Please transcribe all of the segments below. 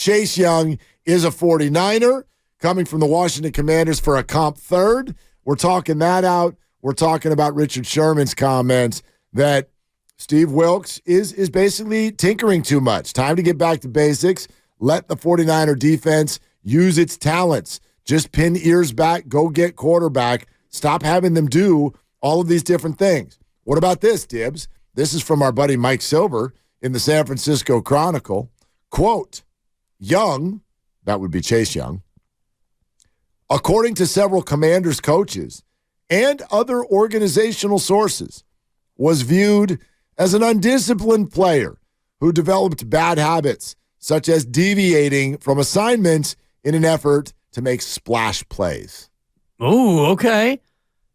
Chase Young is a 49er coming from the Washington Commanders for a comp third. We're talking that out. We're talking about Richard Sherman's comments that Steve Wilks is basically tinkering too much. Time to get back to basics. Let the 49er defense use its talents. Just pin ears back, go get quarterback. Stop having them do all of these different things. What about this, Dibs? This is from our buddy Mike Silver in the San Francisco Chronicle. Quote, Young, that would be Chase Young, according to several Commanders coaches and other organizational sources, was viewed as an undisciplined player who developed bad habits, such as deviating from assignments in an effort to make splash plays. Oh, okay.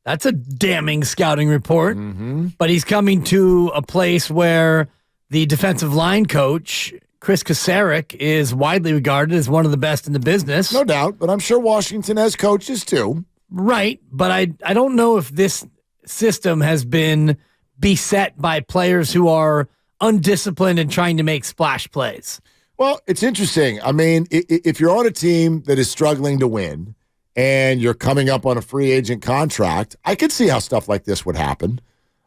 That's a damning scouting report. Mm-hmm. But he's coming to a place where the defensive line coach, Chris Kasarik, is widely regarded as one of the best in the business. No doubt, but I'm sure Washington has coaches too. Right, but I don't know if this system has been beset by players who are undisciplined and trying to make splash plays. Well, it's interesting. I mean, if you're on a team that is struggling to win and you're coming up on a free agent contract, I could see how stuff like this would happen.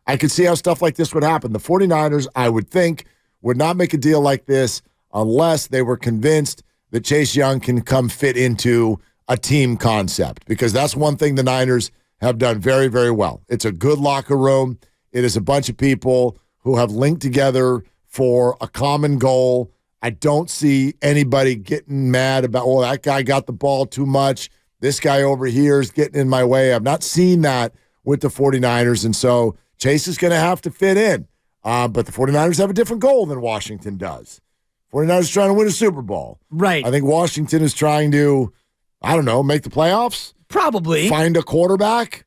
The 49ers, I would think, would not make a deal like this unless they were convinced that Chase Young can come fit into a team concept, because that's one thing the Niners have done very, very well. It's a good locker room. It is a bunch of people who have linked together for a common goal. I don't see anybody getting mad about, well, that guy got the ball too much. This guy over here is getting in my way. I've not seen that with the 49ers, and so Chase is going to have to fit in. But the 49ers have a different goal than Washington does. 49ers are trying to win a Super Bowl. Right. I think Washington is trying to, I don't know, make the playoffs? Probably. Find a quarterback?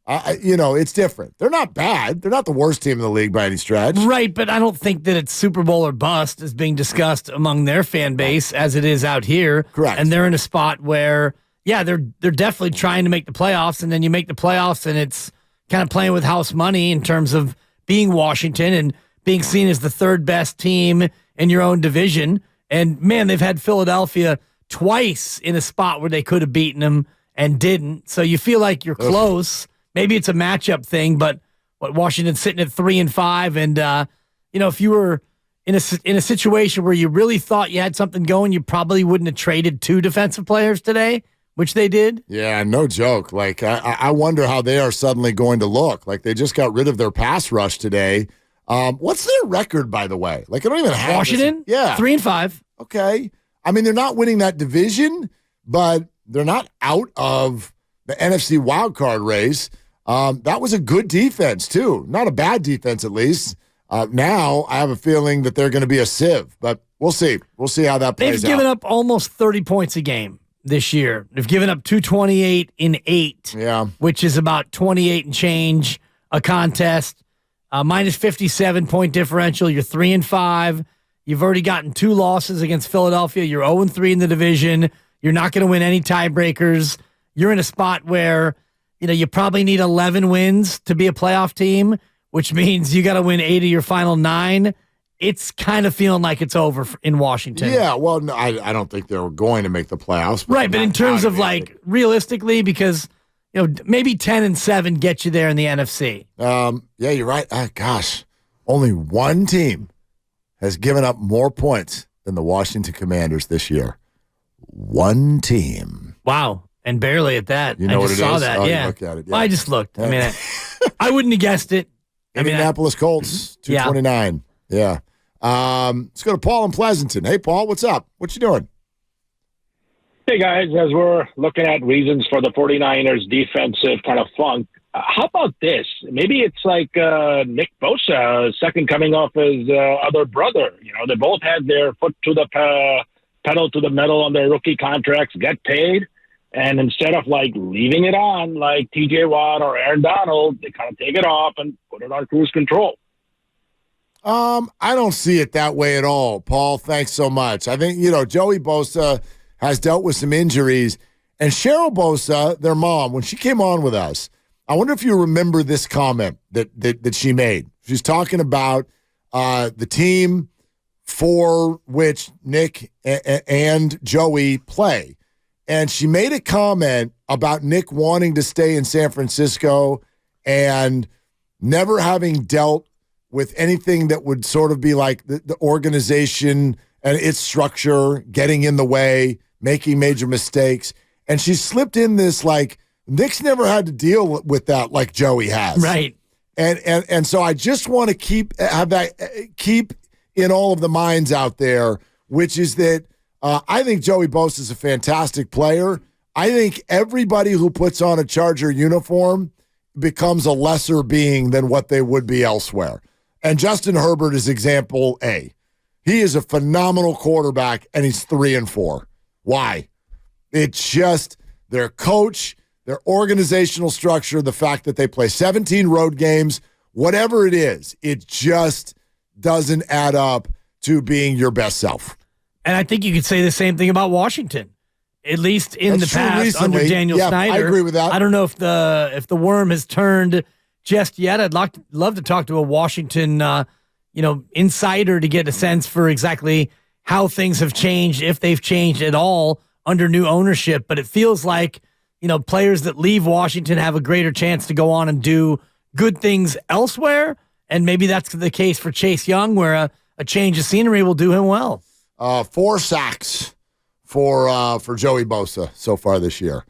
It's different. They're not bad. They're not the worst team in the league by any stretch. Right, but I don't think that it's Super Bowl or bust is being discussed among their fan base as it is out here. Correct. And they're in a spot where, yeah, they're definitely trying to make the playoffs, and then you make the playoffs, and it's kind of playing with house money in terms of being Washington and being seen as the third best team in your own division. And, man, they've had Philadelphia twice in a spot where they could have beaten them and didn't. So you feel like you're close. Maybe it's a matchup thing, but Washington's sitting at 3-5, and if you were in a situation where you really thought you had something going, you probably wouldn't have traded 2 defensive players today, which they did. Yeah, no joke. Like I wonder how they are suddenly going to look. Like they just got rid of their pass rush today. What's their record, by the way? Like I don't even have Washington. This. Yeah, 3-5. Okay, I mean they're not winning that division, but they're not out of the NFC wildcard race. That was a good defense, too. Not a bad defense, at least. Now, I have a feeling that they're going to be a sieve, but we'll see. We'll see how that plays out. They've given up almost 30 points a game this year. They've given up 228 in 8, which is about 28 and change a contest. Minus 57-point differential. You're 3-5. You've already gotten 2 losses against Philadelphia. You're 0-3 in the division. You're not going to win any tiebreakers. You're in a spot where you probably need 11 wins to be a playoff team, which means you got to win 8 of your final 9. It's kind of feeling like it's over in Washington. Yeah, well, no, I don't think they're going to make the playoffs. Right, but in terms of realistically, because maybe 10-7 get you there in the NFC. Yeah, you're right. Gosh, only one team has given up more points than the Washington Commanders this year. One team. Wow. And barely at that. You know I what just it saw is? that. Oh, yeah. you look at it. Yeah. Well, I just looked. I mean, I wouldn't have guessed it. Indianapolis Colts, 229. Yeah. Let's go to Paul in Pleasanton. Hey, Paul, what's up? What you doing? Hey, guys, as we're looking at reasons for the 49ers defensive kind of funk, how about this? Maybe it's like Nick Bosa, second coming off his other brother. They both had their foot to the pedal to the metal on their rookie contracts, get paid. And instead of leaving it on like TJ Watt or Aaron Donald, they kind of take it off and put it on cruise control. I don't see it that way at all, Paul. Thanks so much. I think, Joey Bosa has dealt with some injuries. And Cheryl Bosa, their mom, when she came on with us, I wonder if you remember this comment that she made. She's talking about the team for which Nick and Joey play. And she made a comment about Nick wanting to stay in San Francisco and never having dealt with anything that would sort of be like the organization and its structure getting in the way, making major mistakes. And she slipped in this, like, Nick's never had to deal with that like Joey has. Right. And so I just want to keep in all of the minds out there, which is that I think Joey Bosa is a fantastic player. I think everybody who puts on a Charger uniform becomes a lesser being than what they would be elsewhere. And Justin Herbert is example A. He is a phenomenal quarterback, and he's 3-4. Why? It's just their coach, their organizational structure, the fact that they play 17 road games, whatever it is, it just doesn't add up to being your best self. And I think you could say the same thing about Washington, at least in the past recently. under Daniel Snyder. I agree with that. I don't know if the worm has turned just yet. I'd love to talk to a Washington insider to get a sense for exactly how things have changed, if they've changed at all under new ownership. But it feels like, players that leave Washington have a greater chance to go on and do good things elsewhere. And maybe that's the case for Chase Young, where a change of scenery will do him well. 4 sacks for Joey Bosa so far this year.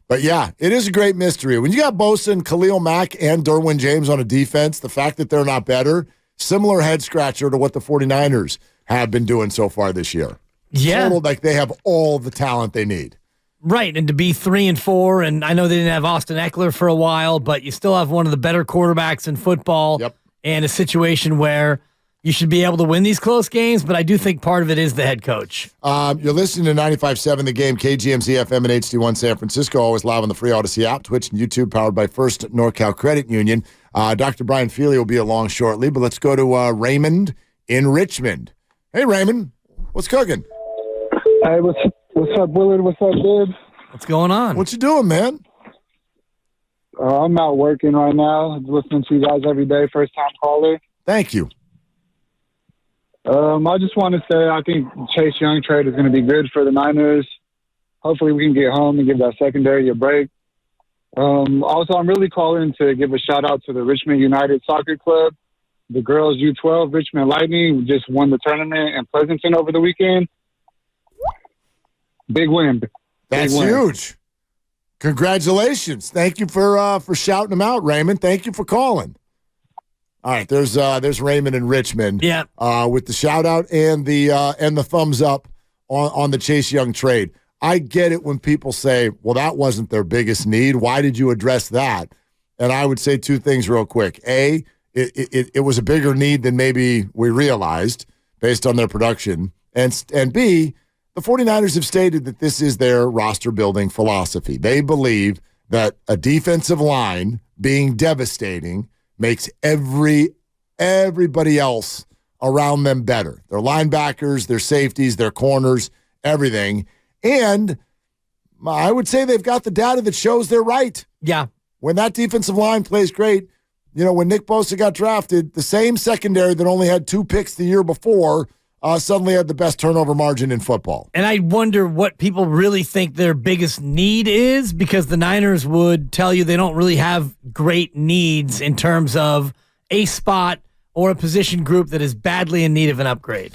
But, yeah, it is a great mystery. When you got Bosa and Khalil Mack and Derwin James on a defense, the fact that they're not better, similar head-scratcher to what the 49ers have been doing so far this year. Yeah. Total, like they have all the talent they need. Right, and to be 3-4, and I know they didn't have Austin Eckler for a while, but you still have one of the better quarterbacks in football. Yep. And a situation where you should be able to win these close games, but I do think part of it is the head coach. You're listening to 95.7 The Game, KGMZ FM and HD1 San Francisco, always live on the free Odyssey app, Twitch and YouTube, powered by First NorCal Credit Union. Dr. Brian Feely will be along shortly, but let's go to Raymond in Richmond. Hey, Raymond, what's cooking? Hey, what's up, Willard? What's up, Dibs? What's going on? What you doing, man? I'm out working right now, listening to you guys every day, first-time caller. Thank you. I just want to say I think Chase Young trade is going to be good for the Niners. Hopefully we can get home and give that secondary a break. Also, I'm really calling to give a shout-out to the Richmond United Soccer Club. The girls U12 Richmond Lightning just won the tournament in Pleasanton over the weekend. Big win. That's huge. Congratulations. Thank you for shouting them out, Raymond. Thank you for calling. All right, there's Raymond in Richmond. Yeah. With the shout out and the thumbs up on the Chase Young trade. I get it when people say, well, that wasn't their biggest need. Why did you address that? And I would say 2 things real quick. A, it was a bigger need than maybe we realized based on their production. And B, the 49ers have stated that this is their roster building philosophy. They believe that a defensive line being devastating makes everybody else around them better. Their linebackers, their safeties, their corners, everything. And I would say they've got the data that shows they're right. Yeah. When that defensive line plays great, when Nick Bosa got drafted, the same secondary that only had 2 picks the year before suddenly had the best turnover margin in football. And I wonder what people really think their biggest need is, because the Niners would tell you they don't really have great needs in terms of a spot or a position group that is badly in need of an upgrade.